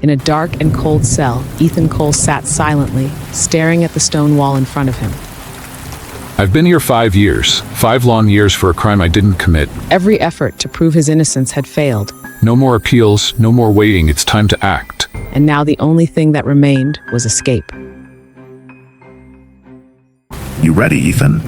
In a dark and cold cell, Ethan Cole sat silently, staring at the stone wall in front of him. I've been here 5 years. 5 long years for a crime I didn't commit. Every effort to prove his innocence had failed. No more appeals, no more waiting. It's time to act. And now the only thing that remained was escape. You ready, Ethan?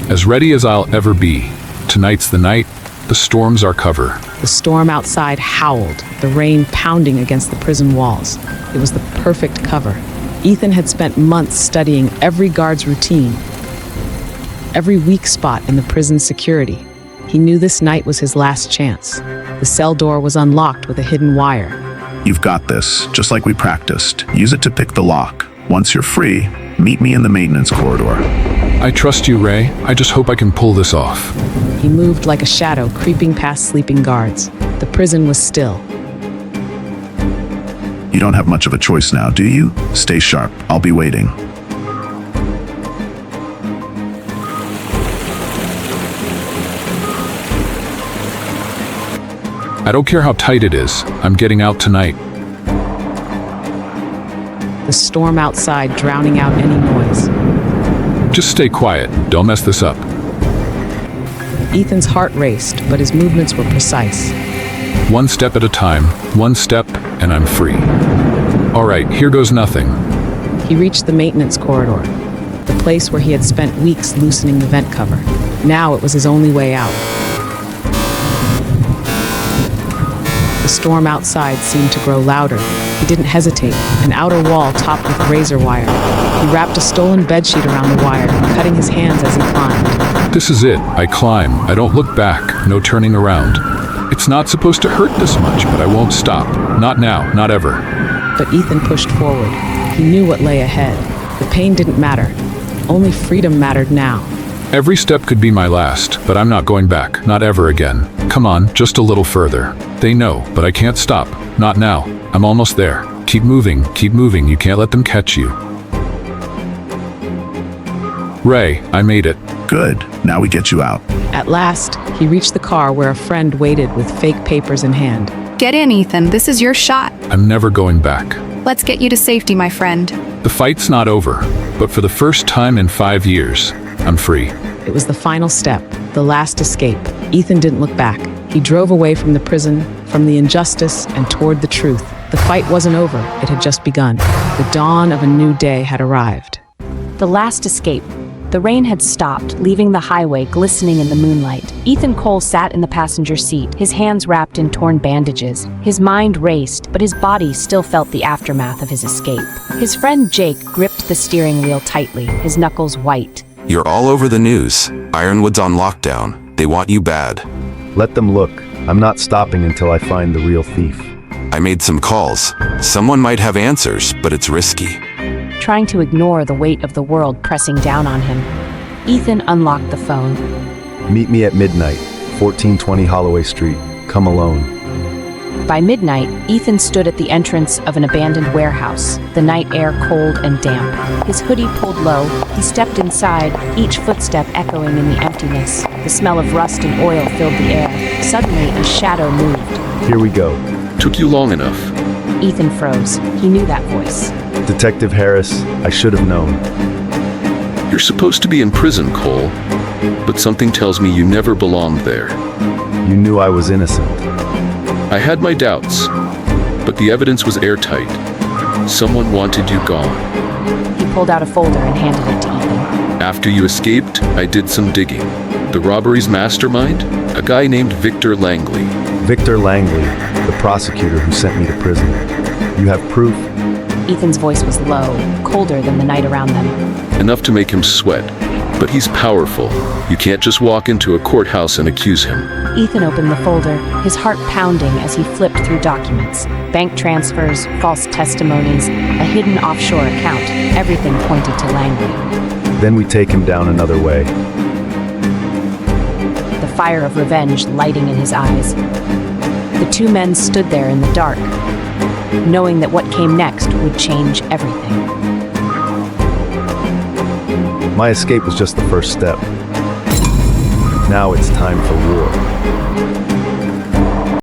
As ready as I'll ever be. Tonight's the night. The storm's our cover. The storm outside howled, the rain pounding against the prison walls. It was the perfect cover. Ethan had spent months studying every guard's routine, every weak spot in the prison's security. He knew this night was his last chance. The cell door was unlocked with a hidden wire. You've got this, just like we practiced. Use it to pick the lock. Once you're free, meet me in the maintenance corridor. I trust you, Ray. I just hope I can pull this off. He moved like a shadow, creeping past sleeping guards. The prison was still. You don't have much of a choice now, do you? Stay sharp. I'll be waiting. I don't care how tight it is. I'm getting out tonight. The storm outside drowning out any noise. Just stay quiet. Don't mess this up. Ethan's heart raced, but his movements were precise. 1 step at a time. 1 step, and I'm free. All right, here goes nothing. He reached the maintenance corridor, the place where he had spent weeks loosening the vent cover. Now it was his only way out. The storm outside seemed to grow louder. He didn't hesitate, an outer wall topped with razor wire. He wrapped a stolen bedsheet around the wire, cutting his hands as he climbed. This is it. I climb. I don't look back. No turning around. It's not supposed to hurt this much, but I won't stop. Not now. Not ever. But Ethan pushed forward. He knew what lay ahead. The pain didn't matter. Only freedom mattered now. Every step could be my last, but I'm not going back. Not ever again. Come on, just a little further. They know, but I can't stop. Not now. I'm almost there. Keep moving. Keep moving. You can't let them catch you. Ray, I made it. Good. Now we get you out. At last, he reached the car where a friend waited with fake papers in hand. Get in, Ethan. This is your shot. I'm never going back. Let's get you to safety, my friend. The fight's not over, but for the first time in 5 years, I'm free. It was the final step, the last escape. Ethan didn't look back. He drove away from the prison, from the injustice, and toward the truth. The fight wasn't over. It had just begun. The dawn of a new day had arrived. The last escape. The rain had stopped, leaving the highway glistening in the moonlight. Ethan Cole sat in the passenger seat, his hands wrapped in torn bandages. His mind raced, but his body still felt the aftermath of his escape. His friend Jake gripped the steering wheel tightly, his knuckles white. You're all over the news. Ironwood's on lockdown. They want you bad. Let them look. I'm not stopping until I find the real thief. I made some calls. Someone might have answers, but it's risky. Trying to ignore the weight of the world pressing down on him, Ethan unlocked the phone. Meet me at midnight, 1420 Holloway Street. Come alone. By midnight, Ethan stood at the entrance of an abandoned warehouse, the night air cold and damp. His hoodie pulled low, he stepped inside, each footstep echoing in the emptiness. The smell of rust and oil filled the air. Suddenly, a shadow moved. Here we go. Took you long enough. Ethan froze. He knew that voice. Detective Harris, I should have known. You're supposed to be in prison, Cole, but something tells me you never belonged there. You knew I was innocent. I had my doubts, but the evidence was airtight. Someone wanted you gone. He pulled out a folder and handed it to Ethan. After you escaped, I did some digging. The robbery's mastermind? A guy named Victor Langley. Victor Langley, the prosecutor who sent me to prison. You have proof? Ethan's voice was low, colder than the night around them. Enough to make him sweat, but he's powerful. You can't just walk into a courthouse and accuse him. Ethan opened the folder, his heart pounding as he flipped through documents. Bank transfers, false testimonies, a hidden offshore account. Everything pointed to Langley. Then we take him down another way. The fire of revenge lighting in his eyes. The two men stood there in the dark, knowing that what came next would change everything. My escape was just the first step. Now it's time for war.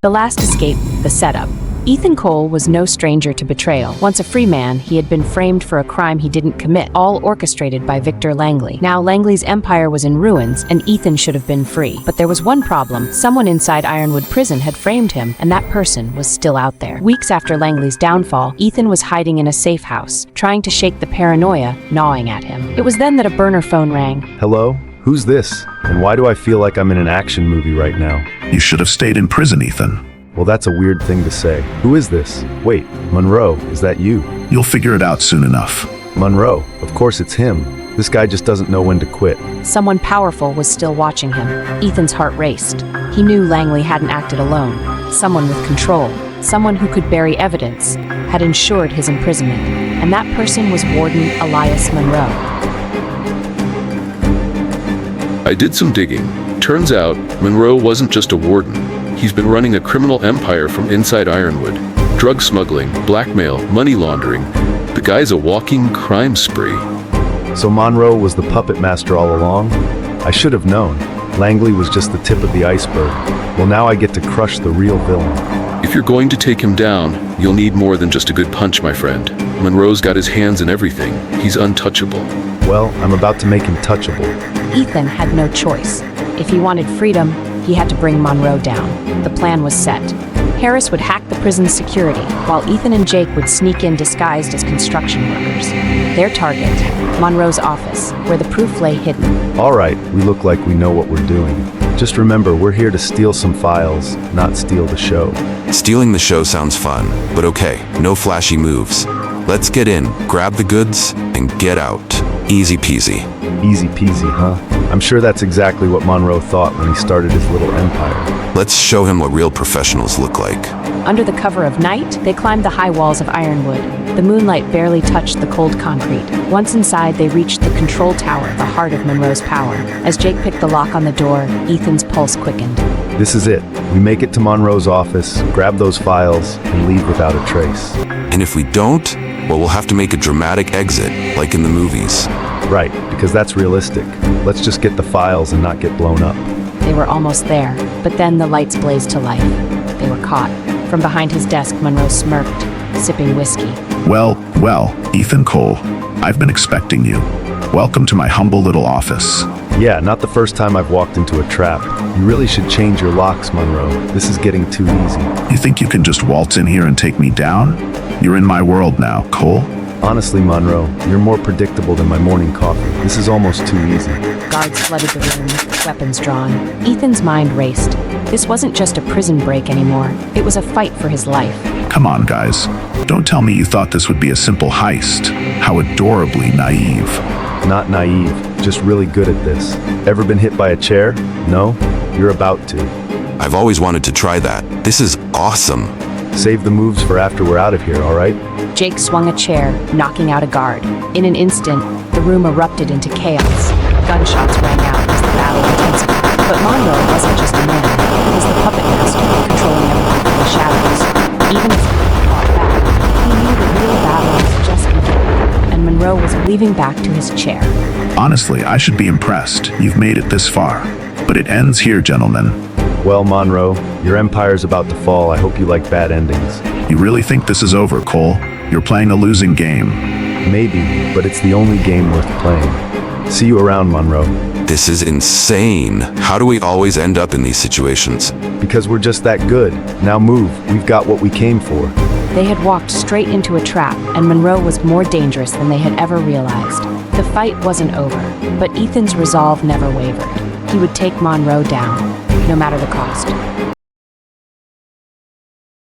The last escape, the setup. Ethan Cole was no stranger to betrayal. Once a free man, he had been framed for a crime he didn't commit, all orchestrated by Victor Langley. Now Langley's empire was in ruins, and Ethan should have been free. But there was one problem. Someone inside Ironwood Prison had framed him, and that person was still out there. Weeks after Langley's downfall, Ethan was hiding in a safe house, trying to shake the paranoia gnawing at him. It was then that a burner phone rang. Hello? Who's this? And why do I feel like I'm in an action movie right now? You should have stayed in prison, Ethan. Well, that's a weird thing to say. Who is this? Wait, Monroe, is that you? You'll figure it out soon enough. Monroe, of course it's him. This guy just doesn't know when to quit. Someone powerful was still watching him. Ethan's heart raced. He knew Langley hadn't acted alone. Someone with control, someone who could bury evidence, had ensured his imprisonment. And that person was Warden Elias Monroe. I did some digging. Turns out, Monroe wasn't just a warden. He's been running a criminal empire from inside Ironwood. Drug smuggling, blackmail, money laundering. The guy's a walking crime spree. So Monroe was the puppet master all along? I should have known. Langley was just the tip of the iceberg. Well, now I get to crush the real villain. If you're going to take him down, you'll need more than just a good punch, my friend. Monroe's got his hands in everything. He's untouchable. Well, I'm about to make him touchable. Ethan had no choice. If he wanted freedom, he had to bring Monroe down. The plan was set. Harris would hack the prison's security, while Ethan and Jake would sneak in disguised as construction workers. Their target, Monroe's office, where the proof lay hidden. All right, we look like we know what we're doing. Just remember, we're here to steal some files, not steal the show. Stealing the show sounds fun, but okay, no flashy moves. Let's get in, grab the goods, and get out. Easy peasy. Easy peasy, huh? I'm sure that's exactly what Monroe thought when he started his little empire. Let's show him what real professionals look like. Under the cover of night, they climbed the high walls of Ironwood. The moonlight barely touched the cold concrete. Once inside, they reached the control tower, the heart of Monroe's power. As Jake picked the lock on the door, Ethan's pulse quickened. This is it. We make it to Monroe's office, grab those files, and leave without a trace. And if we don't, well, we'll have to make a dramatic exit, like in the movies. Right, because that's realistic. Let's just get the files and not get blown up. They were almost there, but then the lights blazed to life. They were caught. From behind his desk, Monroe smirked, sipping whiskey. Well, Ethan Cole, I've been expecting you. Welcome to my humble little office. Yeah, not the first time I've walked into a trap. You really should change your locks, Monroe. This is getting too easy. You think you can just waltz in here and take me down? You're in my world now, Cole. Honestly, Monroe, you're more predictable than my morning coffee. This is almost too easy. Guards flooded the room, weapons drawn. Ethan's mind raced. This wasn't just a prison break anymore. It was a fight for his life. Come on, guys. Don't tell me you thought this would be a simple heist. How adorably naive. Not naive, just really good at this. Ever been hit by a chair? No? You're about to. I've always wanted to try that. This is awesome. Save the moves for after we're out of here, all right? Jake swung a chair, knocking out a guard. In an instant, the room erupted into chaos. Gunshots rang out as the battle intensified. But Monroe wasn't just a man. He was the puppet master, controlling everything from the shadows. Even if he fought back, he knew the real battle was just beginning, and Monroe was leaving back to his chair. Honestly, I should be impressed. You've made it this far. But it ends here, gentlemen. Well, Monroe, your empire's about to fall. I hope you like bad endings. You really think this is over, Cole? You're playing a losing game. Maybe, but it's the only game worth playing. See you around, Monroe. This is insane. How do we always end up in these situations? Because we're just that good. Now move. We've got what we came for. They had walked straight into a trap, and Monroe was more dangerous than they had ever realized. The fight wasn't over, but Ethan's resolve never wavered. He would take Monroe down, no matter the cost.